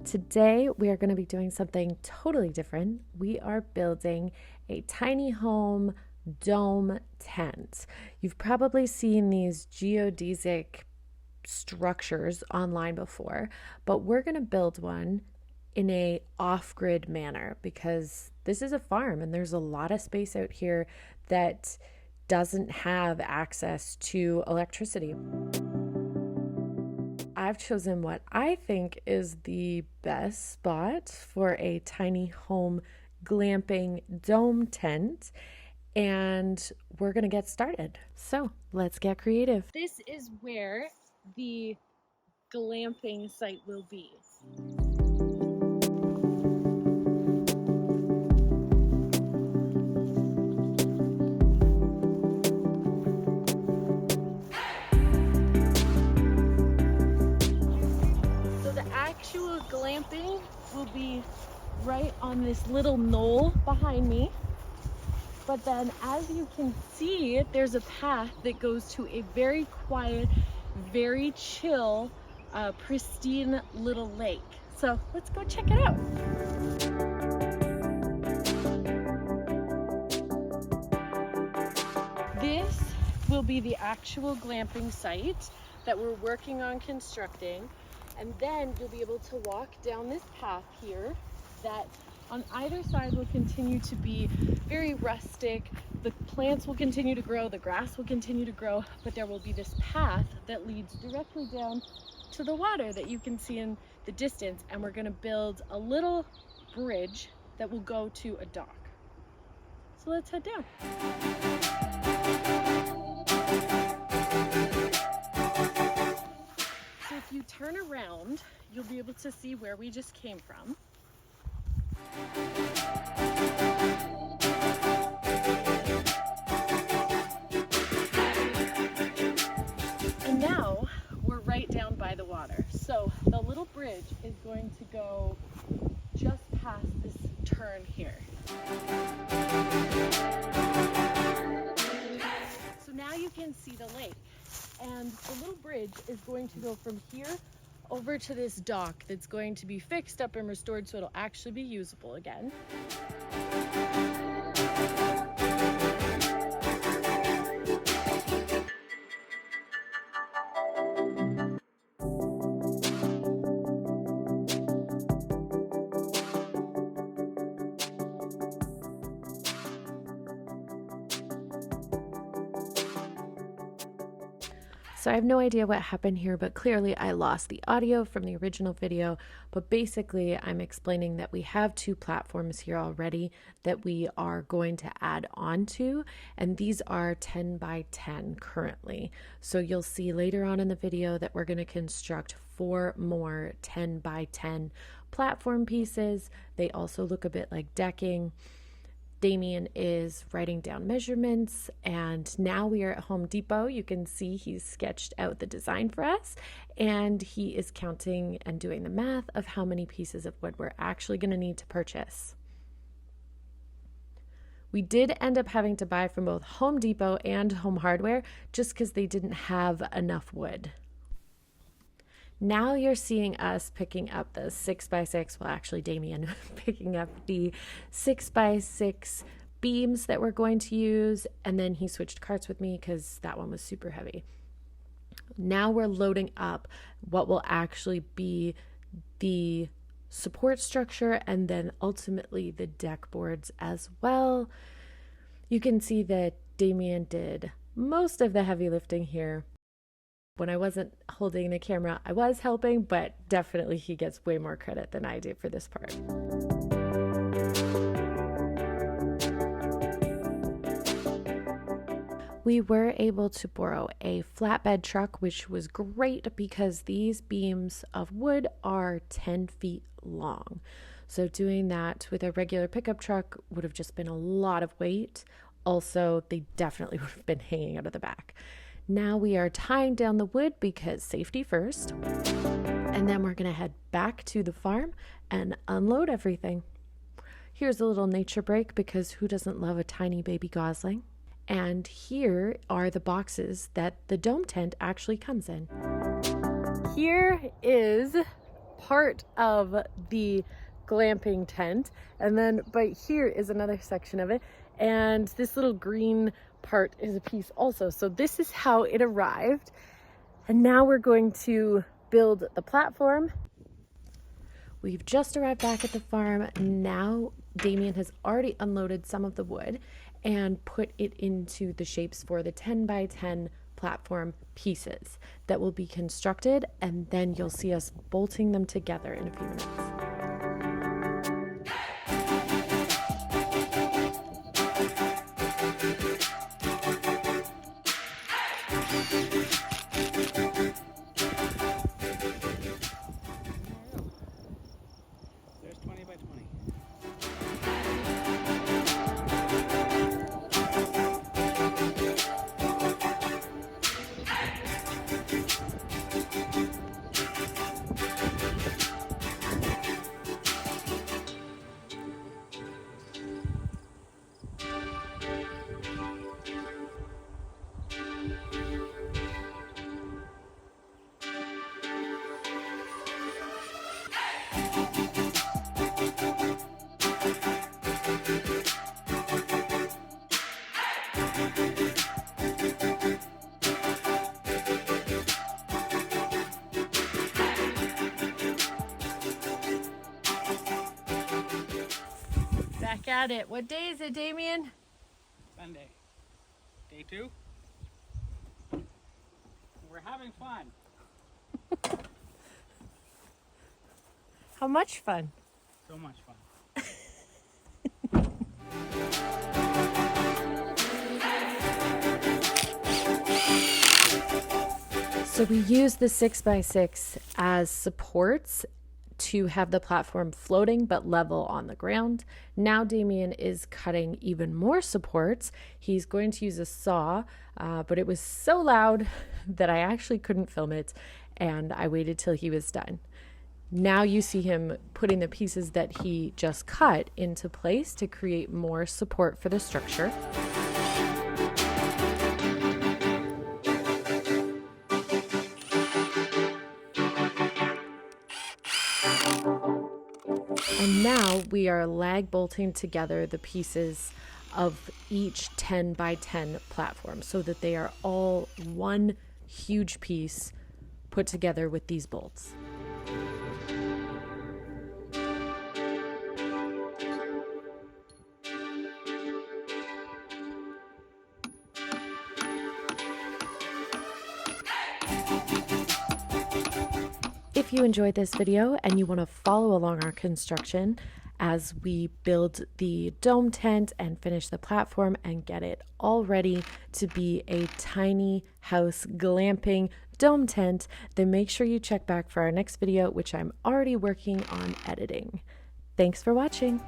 Today, we are going to be doing something totally different. We are building a tiny home dome tent. You've probably seen these geodesic structures online before, but we're going to build one in a off-grid manner because this is a farm and there's a lot of space out here that doesn't have access to electricity. I've chosen what I think is the best spot for a tiny home glamping dome tent, and we're gonna get started. So let's get creative. This is where the glamping site will be. Glamping will be right on this little knoll behind me, but then as you can see, there's a path that goes to a very quiet, very chill, pristine little lake. So let's go check it out. This will be the actual glamping site that we're working on constructing. And then you'll be able to walk down this path here that on either side will continue to be very rustic. The plants will continue to grow, the grass will continue to grow, but there will be this path that leads directly down to the water that you can see in the distance. And we're gonna build a little bridge that will go to a dock. So let's head down. If you turn around, you'll be able to see where we just came from. And now we're right down by the water. So the little bridge is going to go just past this turn here. So now you can see the lake. And the little bridge is going to go from here over to this dock that's going to be fixed up and restored so it'll actually be usable again. So I have no idea what happened here, but clearly I lost the audio from the original video. But basically I'm explaining that we have two platforms here already that we are going to add on to, and these are 10 by 10 currently. So you'll see later on in the video that we're going to construct 4 more 10 by 10 platform pieces. They also look a bit like decking. Damien is writing down measurements, and now we are at Home Depot. You can see he's sketched out the design for us, and he is counting and doing the math of how many pieces of wood we're actually going to need to purchase. We did end up having to buy from both Home Depot and Home Hardware just because they didn't have enough wood. Now you're seeing us picking up the 6x6, well actually Damien picking up the 6x6 beams that we're going to use, and then he switched carts with me because that one was super heavy. Now we're loading up what will actually be the support structure and then ultimately the deck boards as well. You can see that Damien did most of the heavy lifting here. When I wasn't holding the camera, I was helping, but definitely he gets way more credit than I do for this part. We were able to borrow a flatbed truck, which was great because these beams of wood are 10 feet long. So doing that with a regular pickup truck would have just been a lot of weight. Also, they definitely would have been hanging out of the back. Now we are tying down the wood because safety first, and then we're gonna head back to the farm and unload everything. Here's a little nature break because who doesn't love a tiny baby gosling? And here are the boxes that the dome tent actually comes in. Here is part of the glamping tent, and then right here is another section of it, and this little green part is a piece also. So this is how it arrived, and now we're going to build the platform. We've just arrived back at the farm. Now Damien has already unloaded some of the wood and put it into the shapes for the 10 by 10 platform pieces that will be constructed, and then you'll see us bolting them together in a few minutes. There's 20 by 20. Back at it. What day is it, Damien? Sunday. Day 2. We're having fun. How much fun? So much fun. So we use the 6x6 as supports to have the platform floating but level on the ground. Now Damien is cutting even more supports. He's going to use a saw, but it was so loud that I actually couldn't film it, and I waited till he was done. Now you see him putting the pieces that he just cut into place to create more support for the structure. And now we are lag bolting together the pieces of each 10 by 10 platform so that they are all one huge piece put together with these bolts. If you enjoyed this video and you want to follow along our construction as we build the dome tent and finish the platform and get it all ready to be a tiny house glamping dome tent, then make sure you check back for our next video, which I'm already working on editing. Thanks for watching.